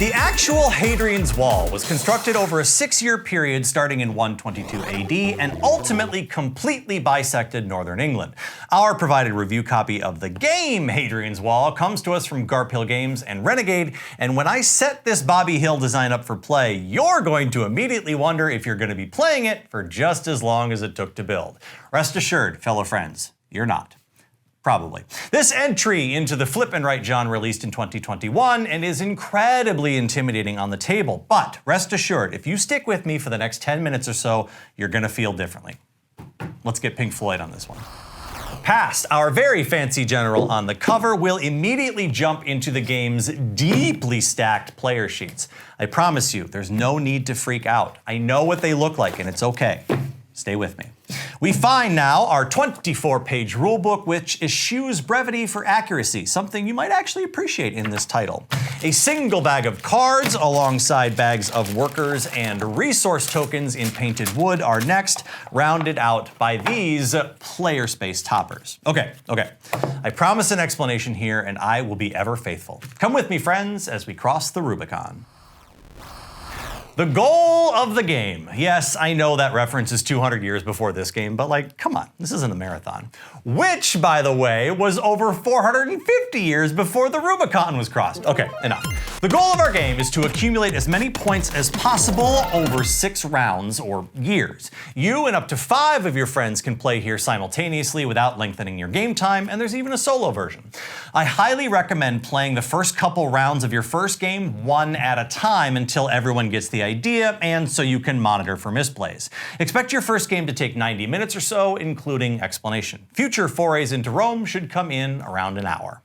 The actual Hadrian's Wall was constructed over a 6-year period starting in 122 AD and ultimately completely bisected northern England. Our provided review copy of the game Hadrian's Wall comes to us from Garphill Games and Renegade, and when I set this Bobby Hill design up for play, you're going to immediately wonder if you're going to be playing it for just as long as it took to build. Rest assured, fellow friends, you're not. Probably. This entry into the flip and write genre released in 2021 and is incredibly intimidating on the table, but rest assured, if you stick with me for the next 10 minutes or so, you're gonna feel differently. Let's get Pink Floyd on this one. Past our very fancy general on the cover, we'll immediately jump into the game's deeply stacked player sheets. I promise you, there's no need to freak out. I know what they look like and it's okay. Stay with me. We find now our 24-page rulebook, which eschews brevity for accuracy, something you might actually appreciate in this title. A single bag of cards alongside bags of workers and resource tokens in painted wood are next, rounded out by these player space toppers. Okay. I promise an explanation here and I will be ever faithful. Come with me, friends, as we cross the Rubicon. The goal of the game. Yes, I know that reference is 200 years before this game, but like, come on, this isn't a marathon. Which, by the way, was over 450 years before the Rubicon was crossed. Okay, enough. The goal of our game is to accumulate as many points as possible over 6 rounds or years. You and up to 5 of your friends can play here simultaneously without lengthening your game time, and there's even a solo version. I highly recommend playing the first couple rounds of your first game one at a time until everyone gets the idea, and so you can monitor for misplays. Expect your first game to take 90 minutes or so, including explanation. Future forays into Rome should come in around an hour.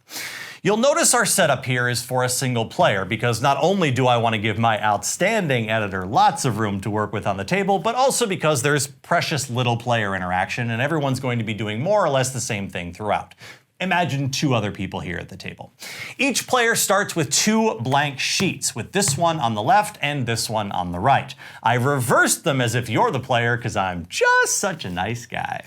You'll notice our setup here is for a single player, because not only do I want to give my outstanding editor lots of room to work with on the table, but also because there's precious little player interaction and everyone's going to be doing more or less the same thing throughout. Imagine 2 other people here at the table. Each player starts with 2 blank sheets, with this one on the left and this one on the right. I reversed them as if you're the player because I'm just such a nice guy.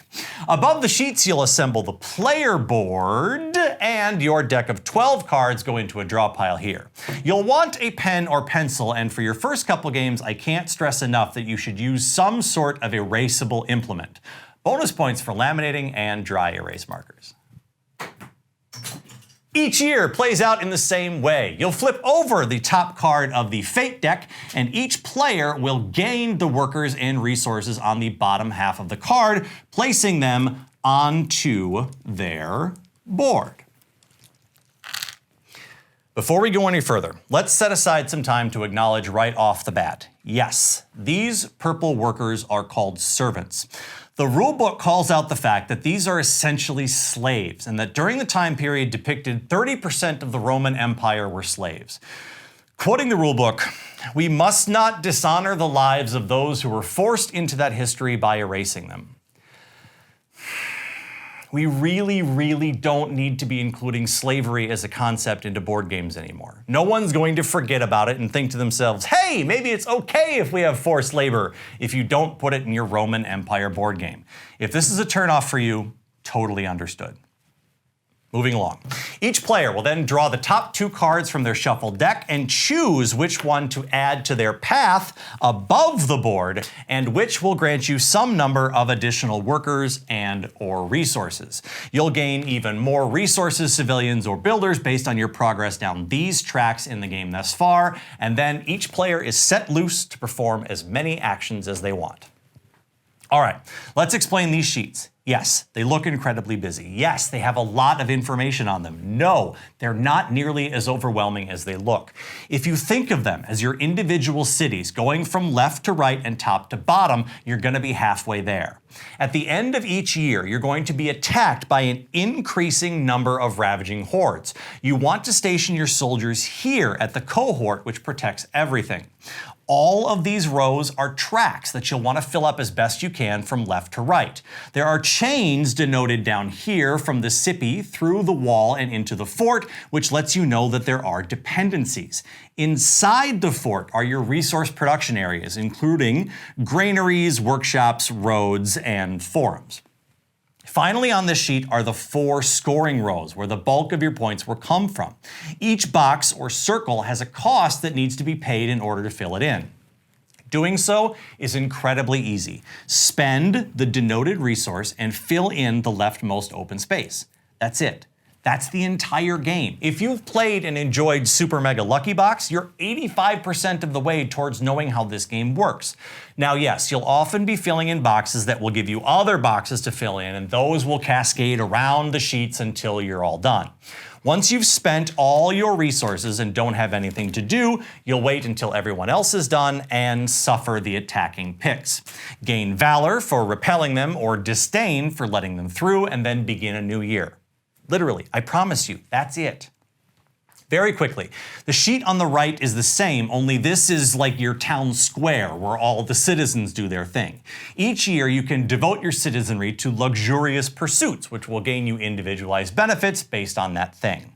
Above the sheets, you'll assemble the player board, and your deck of 12 cards go into a draw pile here. You'll want a pen or pencil, and for your first couple games, I can't stress enough that you should use some sort of erasable implement. Bonus points for laminating and dry erase markers. Each year plays out in the same way. You'll flip over the top card of the Fate deck, and each player will gain the workers and resources on the bottom half of the card, placing them onto their board. Before we go any further, let's set aside some time to acknowledge right off the bat. Yes, these purple workers are called servants. The rulebook calls out the fact that these are essentially slaves, and that during the time period depicted, 30% of the Roman Empire were slaves. Quoting the rulebook, "We must not dishonor the lives of those who were forced into that history by erasing them." We really don't need to be including slavery as a concept into board games anymore. No one's going to forget about it and think to themselves, hey, maybe it's okay if we have forced labor if you don't put it in your Roman Empire board game. If this is a turnoff for you, totally understood. Moving along. Each player will then draw the top 2 cards from their shuffled deck and choose which one to add to their path above the board, and which will grant you some number of additional workers and/or resources. You'll gain even more resources, civilians, or builders based on your progress down these tracks in the game thus far, and then each player is set loose to perform as many actions as they want. All right, let's explain these sheets. Yes, they look incredibly busy. Yes, they have a lot of information on them. No, they're not nearly as overwhelming as they look. If you think of them as your individual cities going from left to right and top to bottom, you're going to be halfway there. At the end of each year, you're going to be attacked by an increasing number of ravaging hordes. You want to station your soldiers here at the cohort, which protects everything. All of these rows are tracks that you'll want to fill up as best you can from left to right. There are chains denoted down here from the cippi through the wall and into the fort, which lets you know that there are dependencies. Inside the fort are your resource production areas, including granaries, workshops, roads, and forums. Finally on this sheet are the 4 scoring rows where the bulk of your points will come from. Each box or circle has a cost that needs to be paid in order to fill it in. Doing so is incredibly easy. Spend the denoted resource and fill in the leftmost open space. That's it. That's the entire game. If you've played and enjoyed Super Mega Lucky Box, you're 85% of the way towards knowing how this game works. Now yes, you'll often be filling in boxes that will give you other boxes to fill in, and those will cascade around the sheets until you're all done. Once you've spent all your resources and don't have anything to do, you'll wait until everyone else is done and suffer the attacking Picts. Gain valor for repelling them or disdain for letting them through, and then begin a new year. Literally, I promise you, that's it. Very quickly, the sheet on the right is the same, only this is like your town square where all the citizens do their thing. Each year you can devote your citizenry to luxurious pursuits, which will gain you individualized benefits based on that thing.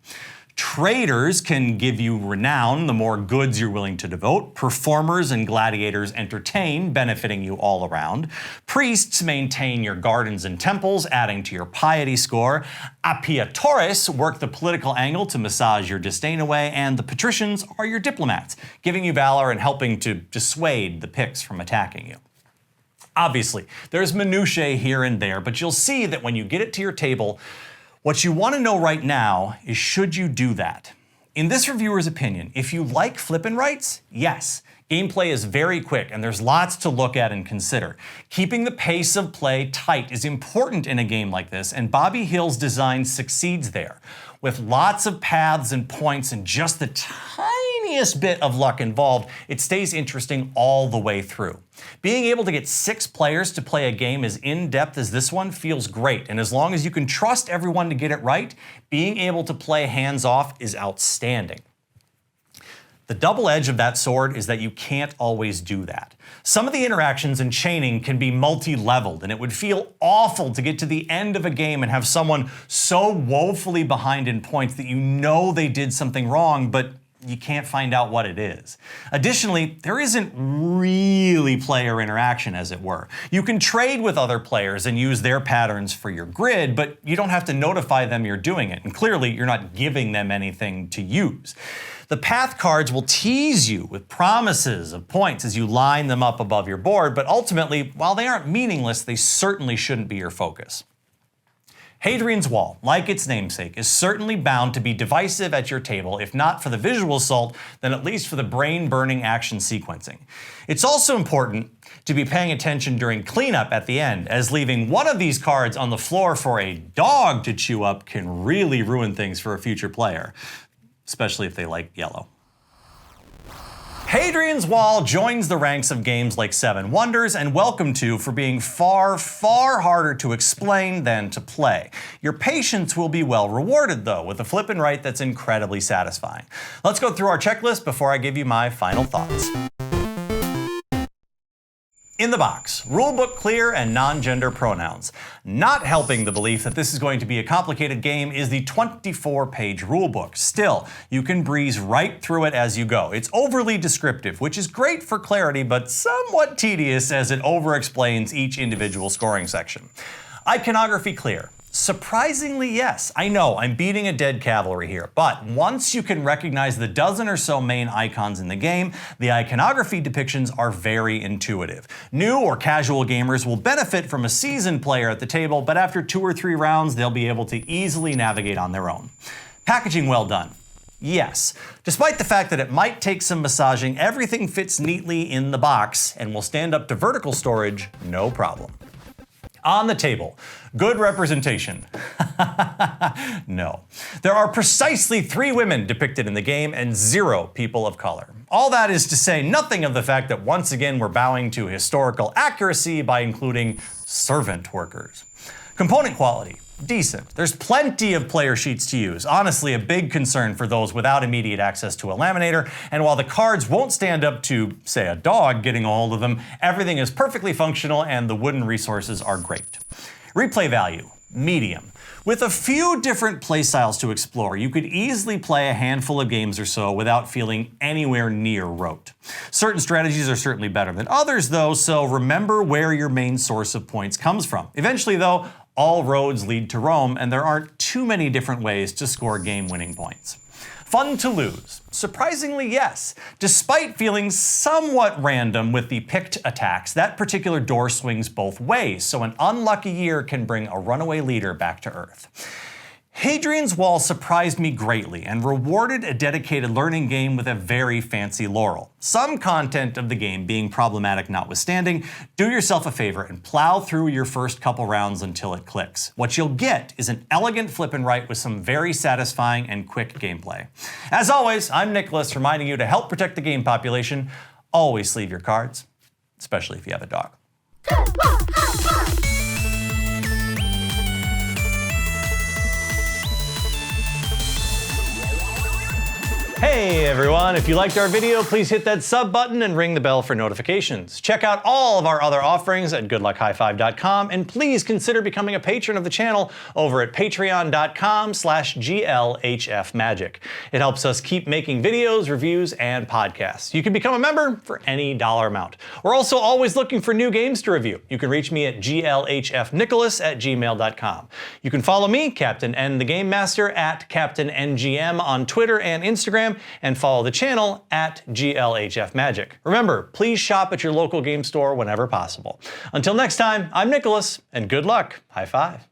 Traders can give you renown the more goods you're willing to devote. Performers and gladiators entertain, benefiting you all around. Priests maintain your gardens and temples, adding to your piety score. Appiatores work the political angle to massage your disdain away, and the patricians are your diplomats, giving you valor and helping to dissuade the Picts from attacking you. Obviously, there's minutiae here and there, but you'll see that when you get it to your table, what you want to know right now is, should you do that? In this reviewer's opinion, if you like flippin' rights, yes. Gameplay is very quick and there's lots to look at and consider. Keeping the pace of play tight is important in a game like this, and Bobby Hill's design succeeds there. With lots of paths and points and just the tiniest bit of luck involved, it stays interesting all the way through. Being able to get 6 players to play a game as in-depth as this one feels great, and as long as you can trust everyone to get it right, being able to play hands-off is outstanding. The double edge of that sword is that you can't always do that. Some of the interactions and chaining can be multi-leveled, and it would feel awful to get to the end of a game and have someone so woefully behind in points that you know they did something wrong, but you can't find out what it is. Additionally, there isn't really player interaction, as it were. You can trade with other players and use their patterns for your grid, but you don't have to notify them you're doing it, and clearly you're not giving them anything to use. The path cards will tease you with promises of points as you line them up above your board, but ultimately, while they aren't meaningless, they certainly shouldn't be your focus. Hadrian's Wall, like its namesake, is certainly bound to be divisive at your table, if not for the visual assault, then at least for the brain-burning action sequencing. It's also important to be paying attention during cleanup at the end, as leaving one of these cards on the floor for a dog to chew up can really ruin things for a future player, especially if they like yellow. Hadrian's Wall joins the ranks of games like Seven Wonders and Welcome To for being far, far harder to explain than to play. Your patience will be well rewarded though, with a flip and right that's incredibly satisfying. Let's go through our checklist before I give you my final thoughts. In the box, rulebook clear and non-gender pronouns. Not helping the belief that this is going to be a complicated game is the 24-page rulebook. Still, you can breeze right through it as you go. It's overly descriptive, which is great for clarity, but somewhat tedious as it over-explains each individual scoring section. Iconography clear. Surprisingly, yes. I know, I'm beating a dead cavalry here, but once you can recognize the dozen or so main icons in the game, the iconography depictions are very intuitive. New or casual gamers will benefit from a seasoned player at the table, but after 2 or 3 rounds, they'll be able to easily navigate on their own. Packaging well done. Yes. Despite the fact that it might take some massaging, everything fits neatly in the box and will stand up to vertical storage, no problem. On the table, good representation. No. There are precisely 3 women depicted in the game and 0 people of color. All that is to say nothing of the fact that once again we're bowing to historical accuracy by including servant workers. Component quality, decent. There's plenty of player sheets to use. Honestly, a big concern for those without immediate access to a laminator, and while the cards won't stand up to, say, a dog getting a hold of them, everything is perfectly functional and the wooden resources are great. Replay value, medium. With a few different playstyles to explore, you could easily play a handful of games or so without feeling anywhere near rote. Certain strategies are certainly better than others though, so remember where your main source of points comes from. Eventually though, All roads lead to Rome, and there aren't too many different ways to score game-winning points. Fun to lose? Surprisingly, yes. Despite feeling somewhat random with the Pict attacks, that particular door swings both ways, so an unlucky year can bring a runaway leader back to Earth. Hadrian's Wall surprised me greatly and rewarded a dedicated learning game with a very fancy laurel. Some content of the game being problematic notwithstanding, do yourself a favor and plow through your first couple rounds until it clicks. What you'll get is an elegant flip and right with some very satisfying and quick gameplay. As always, I'm Nicholas, reminding you to help protect the game population. Always sleeve your cards, especially if you have a dog. Hey everyone, if you liked our video, please hit that sub button and ring the bell for notifications. Check out all of our other offerings at goodluckhighfive.com, and please consider becoming a patron of the channel over at patreon.com/GLHFmagic. It helps us keep making videos, reviews, and podcasts. You can become a member for any dollar amount. We're also always looking for new games to review. You can reach me at glhfnicholas@gmail.com. You can follow me, Captain N the Game Master, at CaptainNGM on Twitter and Instagram, and follow the channel at GLHF Magic. Remember, please shop at your local game store whenever possible. Until next time, I'm Nicholas, and good luck. High five.